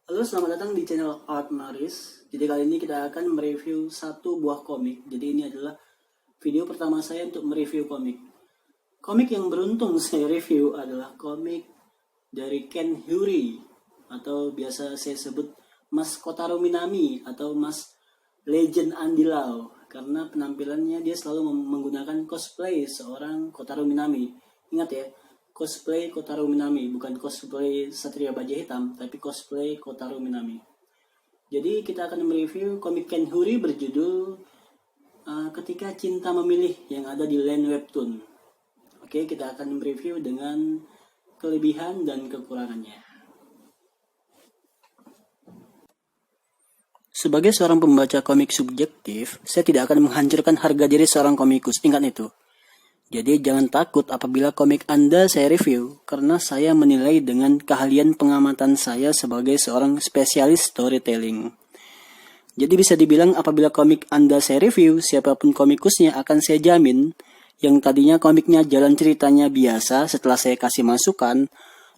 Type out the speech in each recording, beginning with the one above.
Halo, selamat datang di channel Art Maris. Jadi kali ini kita akan mereview satu buah komik. Jadi ini adalah video pertama saya untuk mereview komik. Komik yang beruntung saya review adalah komik dari Ken Huri, atau biasa saya sebut Mas Kotaro Minami atau Mas Legend Andy Lau, karena penampilannya dia selalu menggunakan cosplay seorang Kotaro Minami. Ingat ya, cosplay Kotaro Minami, bukan cosplay Satria Baja Hitam, tapi cosplay Kotaro Minami. Jadi kita akan mereview komik Ken Huri berjudul Ketika Cinta Memilih yang ada di Line Webtoon. Oke, kita akan mereview dengan kelebihan dan kekurangannya. Sebagai seorang pembaca komik subjektif, saya tidak akan menghancurkan harga diri seorang komikus, ingat itu. Jadi jangan takut apabila komik Anda saya review, karena saya menilai dengan keahlian pengamatan saya sebagai seorang spesialis storytelling. Jadi bisa dibilang apabila komik Anda saya review, siapapun komikusnya akan saya jamin, yang tadinya komiknya jalan ceritanya biasa setelah saya kasih masukan,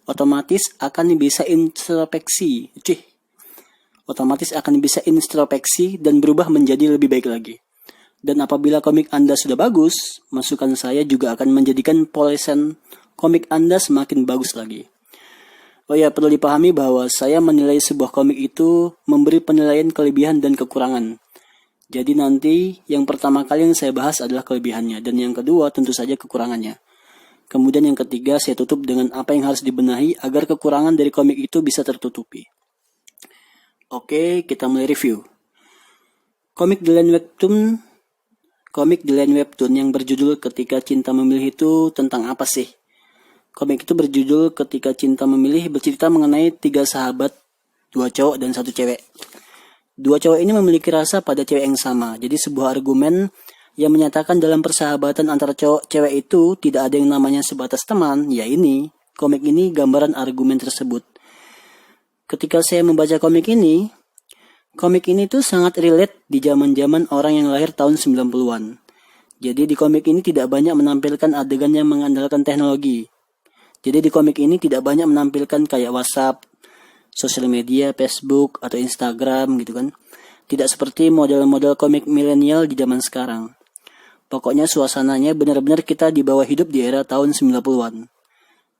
otomatis akan bisa introspeksi. Otomatis akan bisa introspeksi dan berubah menjadi lebih baik lagi. Dan apabila komik Anda sudah bagus, masukan saya juga akan menjadikan polesan komik Anda semakin bagus lagi. Oh ya, perlu dipahami bahwa saya menilai sebuah komik itu memberi penilaian kelebihan dan kekurangan. Jadi nanti yang pertama kali yang saya bahas adalah kelebihannya, dan yang kedua tentu saja kekurangannya. Kemudian yang ketiga saya tutup dengan apa yang harus dibenahi agar kekurangan dari komik itu bisa tertutupi. Oke, kita mulai review. Komik di Line Webtoon yang berjudul Ketika Cinta Memilih itu tentang apa sih? Komik itu berjudul Ketika Cinta Memilih bercerita mengenai 3 sahabat, 2 cowok dan 1 cewek. 2 cowok ini memiliki rasa pada cewek yang sama. Jadi sebuah argumen yang menyatakan dalam persahabatan antara cowok cewek itu tidak ada yang namanya sebatas teman, ya ini. Komik ini gambaran argumen tersebut. Ketika saya membaca komik ini tuh sangat relate di zaman-zaman orang yang lahir tahun 90-an. Jadi di komik ini tidak banyak menampilkan adegan yang mengandalkan teknologi. Jadi di komik ini tidak banyak menampilkan kayak WhatsApp, sosial media, Facebook, atau Instagram gitu kan. Tidak seperti model-model komik milenial di zaman sekarang. Pokoknya suasananya benar-benar kita dibawa hidup di era tahun 90-an.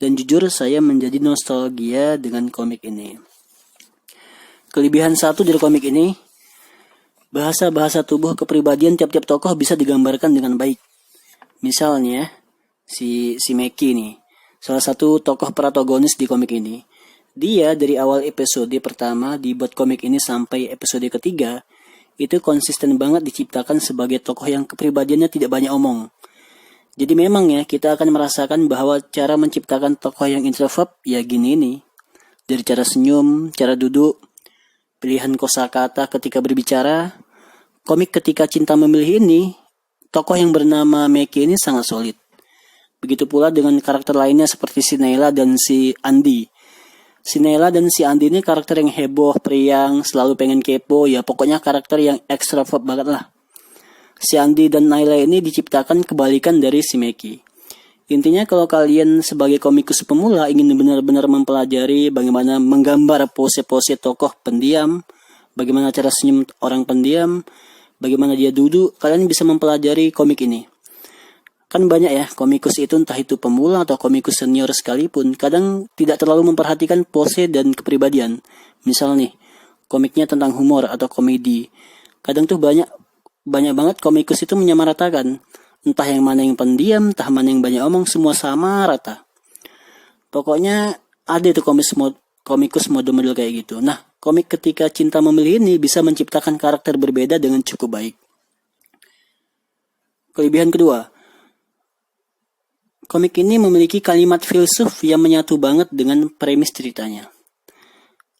Dan jujur saya menjadi nostalgia dengan komik ini. Kelebihan satu dari komik ini, bahasa-bahasa tubuh kepribadian tiap-tiap tokoh bisa digambarkan dengan baik. Misalnya, si Meki nih, salah satu tokoh protagonis di komik ini. Dia dari awal episode pertama dibuat komik ini sampai episode ketiga, itu konsisten banget diciptakan sebagai tokoh yang kepribadiannya tidak banyak omong. Jadi memang ya, kita akan merasakan bahwa cara menciptakan tokoh yang introvert ya gini nih. Dari cara senyum, cara duduk, pilihan kosakata ketika berbicara, komik Ketika Cinta Memilih ini, tokoh yang bernama Meki ini sangat solid. Begitu pula dengan karakter lainnya seperti si Naila dan si Andi. Si Naila dan si Andi ini karakter yang heboh, periang, selalu pengen kepo, ya pokoknya karakter yang ekstrovert banget lah. Si Andi dan Naila ini diciptakan kebalikan dari si Meki. Intinya kalau kalian sebagai komikus pemula ingin benar-benar mempelajari bagaimana menggambar pose-pose tokoh pendiam, bagaimana cara senyum orang pendiam, bagaimana dia duduk, kalian bisa mempelajari komik ini. Kan banyak ya komikus itu, entah itu pemula atau komikus senior sekalipun, kadang tidak terlalu memperhatikan pose dan kepribadian. Misal nih, komiknya tentang humor atau komedi. Kadang tuh banyak banget komikus itu menyamaratakan. Entah yang mana yang pendiam, entah mana yang banyak omong, semua sama rata. Pokoknya ada itu komikus model-model kayak gitu. Nah, komik Ketika Cinta Memilih ini bisa menciptakan karakter berbeda dengan cukup baik. Kelebihan kedua, komik ini memiliki kalimat filsuf yang menyatu banget dengan premis ceritanya.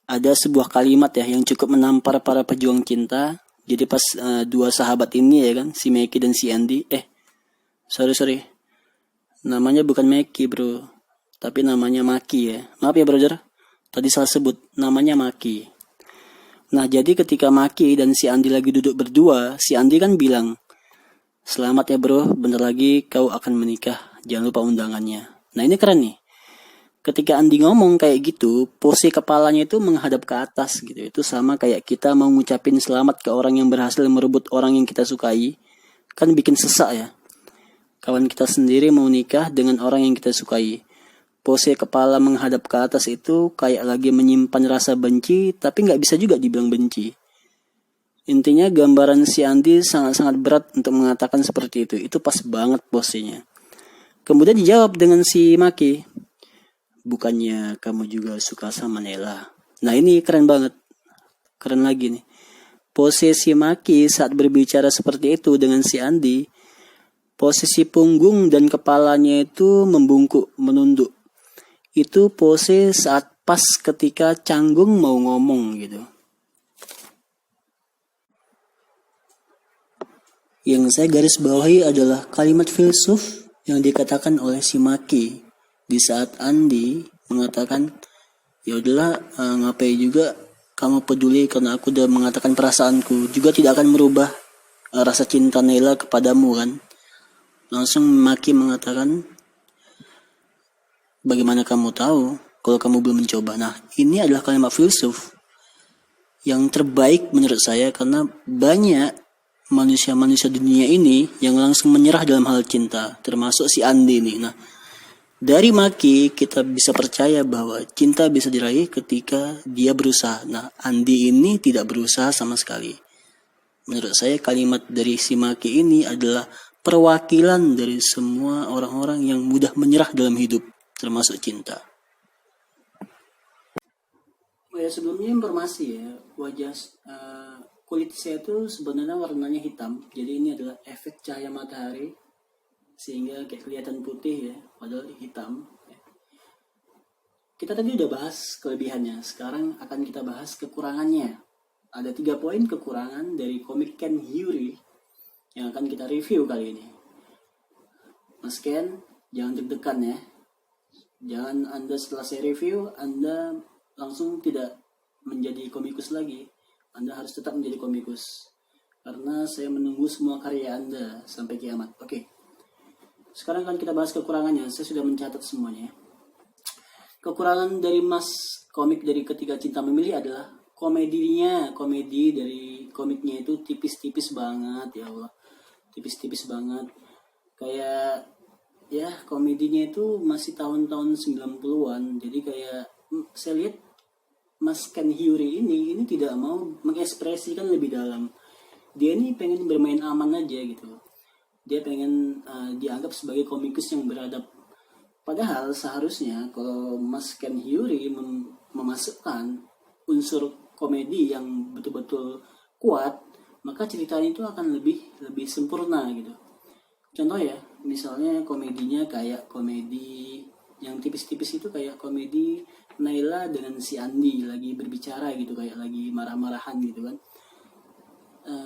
Ada sebuah kalimat ya yang cukup menampar para pejuang cinta. Jadi pas 2 sahabat ini ya kan, si Meki dan si Andy, Sorry. Namanya bukan Meki bro, tapi namanya Maki ya. Maaf ya brother, tadi salah sebut, namanya Maki. Nah jadi ketika Maki dan si Andi lagi duduk berdua, si Andi kan bilang, "Selamat ya bro, bentar lagi kau akan menikah, jangan lupa undangannya." Nah ini keren nih. Ketika Andi ngomong kayak gitu, pose kepalanya itu menghadap ke atas gitu. Itu sama kayak kita mau ngucapin selamat ke orang yang berhasil merebut orang yang kita sukai. Kan bikin sesak ya. Kawan kita sendiri mau nikah dengan orang yang kita sukai. Pose kepala menghadap ke atas itu kayak lagi menyimpan rasa benci, tapi nggak bisa juga dibilang benci. Intinya gambaran si Andi sangat-sangat berat untuk mengatakan seperti itu. Itu pas banget posenya. Kemudian dijawab dengan si Maki. Bukannya kamu juga suka sama Nela? Nah ini keren banget. Keren lagi nih. Posisi Maki saat berbicara seperti itu dengan si Andi, posisi punggung dan kepalanya itu membungkuk, menunduk. Itu pose saat pas ketika Canggung mau ngomong gitu. Yang saya garis bawahi adalah kalimat filsuf yang dikatakan oleh si Maki di saat Andi mengatakan, ya udahlah, ngapain juga kamu peduli karena aku udah mengatakan perasaanku, juga tidak akan merubah rasa cinta Nela kepadamu kan. Langsung Maki mengatakan, bagaimana kamu tahu kalau kamu belum mencoba? Nah ini adalah kalimat filsuf yang terbaik menurut saya, karena banyak manusia-manusia dunia ini yang langsung menyerah dalam hal cinta, termasuk si Andi nih. Nah, dari Maki kita bisa percaya bahwa cinta bisa diraih ketika dia berusaha. Nah, Andi ini tidak berusaha sama sekali. Menurut saya kalimat dari si Maki ini adalah perwakilan dari semua orang-orang yang mudah menyerah dalam hidup, termasuk cinta. Ya sebelumnya informasi ya, wajah kulit saya itu sebenarnya warnanya hitam, jadi ini adalah efek cahaya matahari sehingga kayak kelihatan putih ya, padahal hitam. Kita tadi udah bahas kelebihannya, sekarang akan kita bahas kekurangannya. Ada 3 poin kekurangan dari komik Ken Hyuri yang akan kita review kali ini. Mas Ken, jangan deg-degan ya. Jangan Anda setelah saya review, Anda langsung tidak menjadi komikus lagi. Anda harus tetap menjadi komikus. Karena saya menunggu semua karya Anda sampai kiamat. Oke. Sekarang kan kita bahas kekurangannya. Saya sudah mencatat semuanya. Kekurangan dari komik dari Ketika Cinta Memilih adalah komedinya. Komedi dari komiknya itu tipis-tipis banget, ya Allah. Tipis-tipis banget. Kayak ya komedinya itu masih tahun-tahun 90-an. Jadi kayak saya lihat Mas Ken Hyuri ini tidak mau mengekspresikan lebih dalam. Dia ini pengen bermain aman aja gitu. Dia pengen dianggap sebagai komikus yang beradab. Padahal seharusnya kalau Mas Ken Hyuri memasukkan unsur komedi yang betul-betul kuat, maka ceritanya itu akan lebih sempurna gitu. Contoh ya, misalnya komedinya kayak komedi yang tipis-tipis itu kayak komedi Naila dengan si Andi lagi berbicara gitu, kayak lagi marah-marahan gitu kan,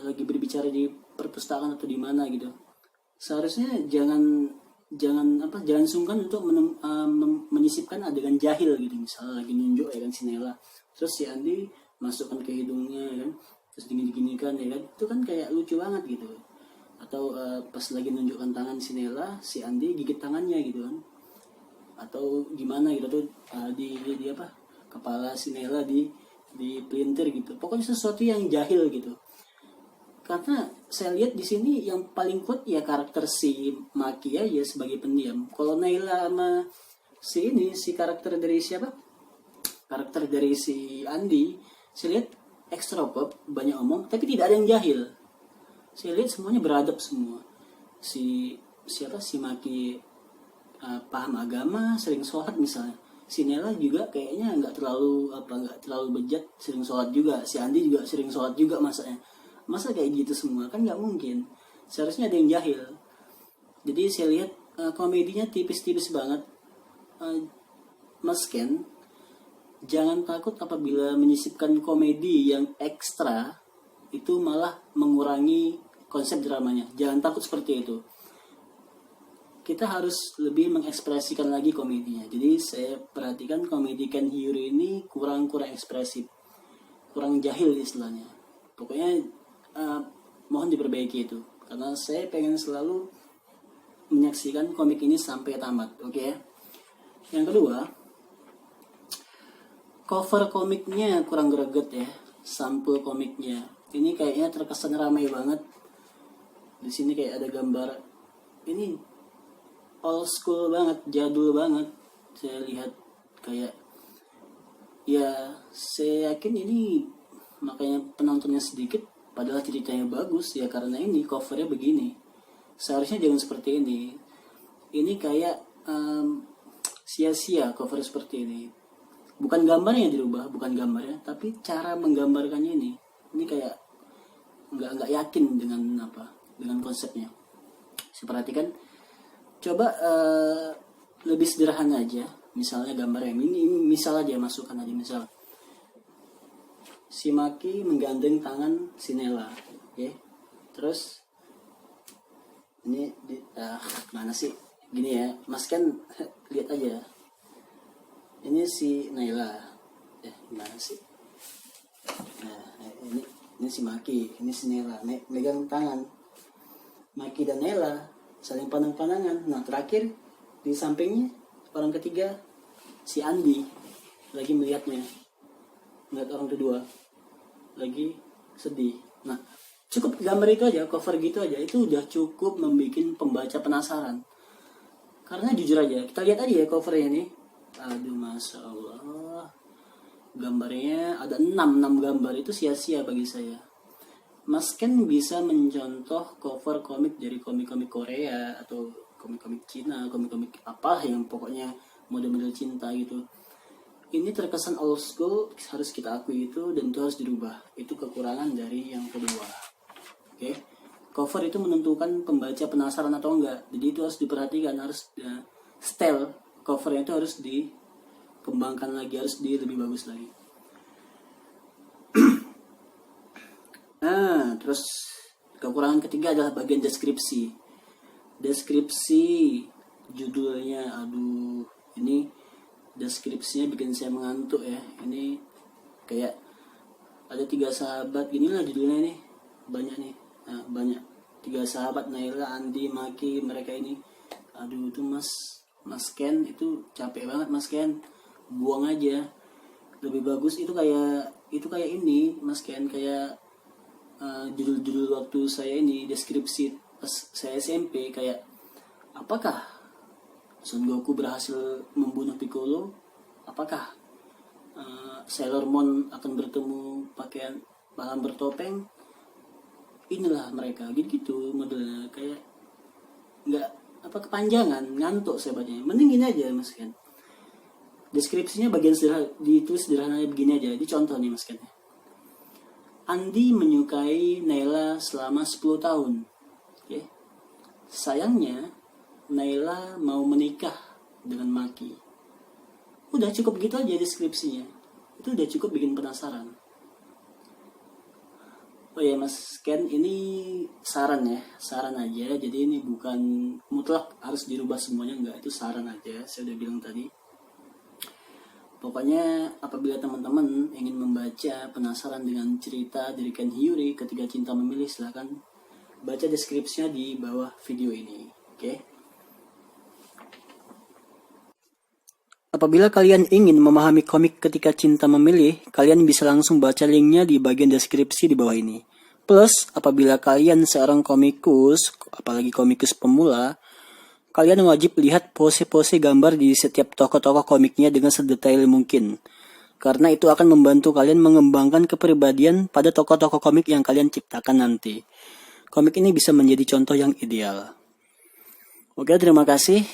lagi berbicara di perpustakaan atau di mana gitu. Seharusnya jangan sungkan untuk menyisipkan adegan jahil gitu, misalnya lagi nunjuk ya kan si Naila, terus si Andi masukkan ke hidungnya ya kan, terus digini-ginikan ya kan, itu kan kayak lucu banget gitu. Atau pas lagi nunjukkan tangan si Nela, si Andi gigit tangannya gitu kan, atau gimana gitu tuh, di apa, kepala si Nela di pelintir gitu. Pokoknya sesuatu yang jahil gitu. Karena saya lihat di sini yang paling kuat ya karakter si Maki aja sebagai pendiam. Kalau Naila sama si karakter dari siapa, karakter dari si Andi, saya lihat ekstrovert, banyak omong, tapi tidak ada yang jahil. Saya lihat semuanya beradab semua. Si Maki paham agama, sering sholat misalnya. Si Nela juga kayaknya nggak terlalu bejat, sering sholat juga. Si Andi juga sering sholat juga masanya. Masa kayak gitu semua kan nggak mungkin. Seharusnya ada yang jahil. Jadi saya lihat komedinya tipis-tipis banget. Mas Ken, jangan takut apabila menyisipkan komedi yang ekstra itu malah mengurangi konsep dramanya. Jangan takut seperti itu. Kita harus lebih mengekspresikan lagi komedinya. Jadi saya perhatikan komedi Ken Hyuri ini kurang ekspresif, kurang jahil istilahnya. Pokoknya mohon diperbaiki itu. Karena saya pengen selalu menyaksikan komik ini sampai tamat. Oke? Yang kedua, Cover komiknya kurang greget ya, sampul komiknya. Ini kayaknya terkesan ramai banget. Di sini kayak ada gambar. Ini old school banget, jadul banget. Saya lihat kayak, ya saya yakin ini makanya penontonnya sedikit. Padahal ceritanya bagus ya, karena ini covernya begini. Seharusnya jangan seperti ini. Ini kayak sia-sia cover seperti ini. Bukan gambarnya yang dirubah, bukan gambarnya, tapi cara menggambarkannya ini. Ini kayak nggak yakin dengan dengan konsepnya. Saya perhatikan, coba lebih sederhana aja. Misalnya gambarnya ini misal aja, masukkan aja misal. Si Maki menggandeng tangan si Nela, oke? Terus ini mana sih? Gini ya, Mas kan lihat aja. Ini si Naila, gimana sih? Nah, ini si Maki, ini si Nela, megang tangan. Maki dan Nela saling pandang-pandangan. Nah, terakhir di sampingnya orang ketiga si Andi lagi melihat orang kedua lagi sedih. Nah, cukup gambar itu aja, cover gitu aja, itu udah cukup membuat pembaca penasaran. Karena jujur aja, kita lihat aja ya covernya ini. Aduh, Masya Allah, gambarnya ada 6 gambar, itu sia-sia bagi saya. Mas Ken bisa mencontoh cover komik dari komik-komik Korea atau komik-komik Cina, komik-komik apa yang pokoknya model-model cinta gitu. Ini terkesan old school, harus kita akui itu, dan itu harus dirubah. Itu kekurangan dari yang kedua. Oke, cover itu menentukan pembaca penasaran atau enggak. Jadi itu harus diperhatikan, harus style covernya itu harus dikembangkan lagi, harus lebih bagus lagi. Nah, terus kekurangan ketiga adalah bagian deskripsi. Deskripsi judulnya, aduh, ini deskripsinya bikin saya mengantuk ya. Ini kayak ada 3 sahabat, gini lah judulnya nih, banyak nih. Nah, banyak 3 sahabat, Naila, Andi, Maki, mereka ini. Aduh, itu Mas Ken itu capek banget, Mas Ken, buang aja. Lebih bagus itu kayak ini, Mas Ken, kayak judul-judul waktu saya ini, deskripsi pas saya SMP, kayak apakah Son Goku berhasil membunuh Piccolo? Apakah Sailor Moon akan bertemu pakaian malam bertopeng? Inilah mereka, gitu modelnya, kayak nggak kepanjangan, ngantuk saya bacanya. Mending gini aja, Mas Ken. Deskripsinya bagian ditulis sederhananya begini aja. Ini contoh nih, Mas Ken. Andi menyukai Naila selama 10 tahun. Okay. Sayangnya Naila mau menikah dengan Maki. Udah cukup gitu aja deskripsinya. Itu udah cukup bikin penasaran. Oh ya, Mas Ken, ini saran ya, saran aja. Jadi ini bukan mutlak harus dirubah semuanya, enggak, itu saran aja. Saya udah bilang tadi. Pokoknya apabila teman-teman ingin membaca, penasaran dengan cerita dari Ken Hyuri ketika cinta memilih, silahkan baca deskripsinya di bawah video ini. Oke? Apabila kalian ingin memahami komik ketika cinta memilih, kalian bisa langsung baca linknya di bagian deskripsi di bawah ini. Plus, apabila kalian seorang komikus, apalagi komikus pemula, kalian wajib lihat pose-pose gambar di setiap tokoh-tokoh komiknya dengan sedetail mungkin. Karena itu akan membantu kalian mengembangkan kepribadian pada tokoh-tokoh komik yang kalian ciptakan nanti. Komik ini bisa menjadi contoh yang ideal. Oke, terima kasih.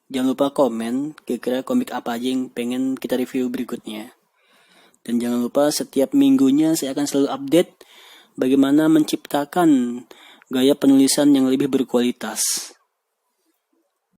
Jangan lupa komen kira-kira komik apa aja yang pengen kita review berikutnya. Dan jangan lupa setiap minggunya saya akan selalu update bagaimana menciptakan gaya penulisan yang lebih berkualitas.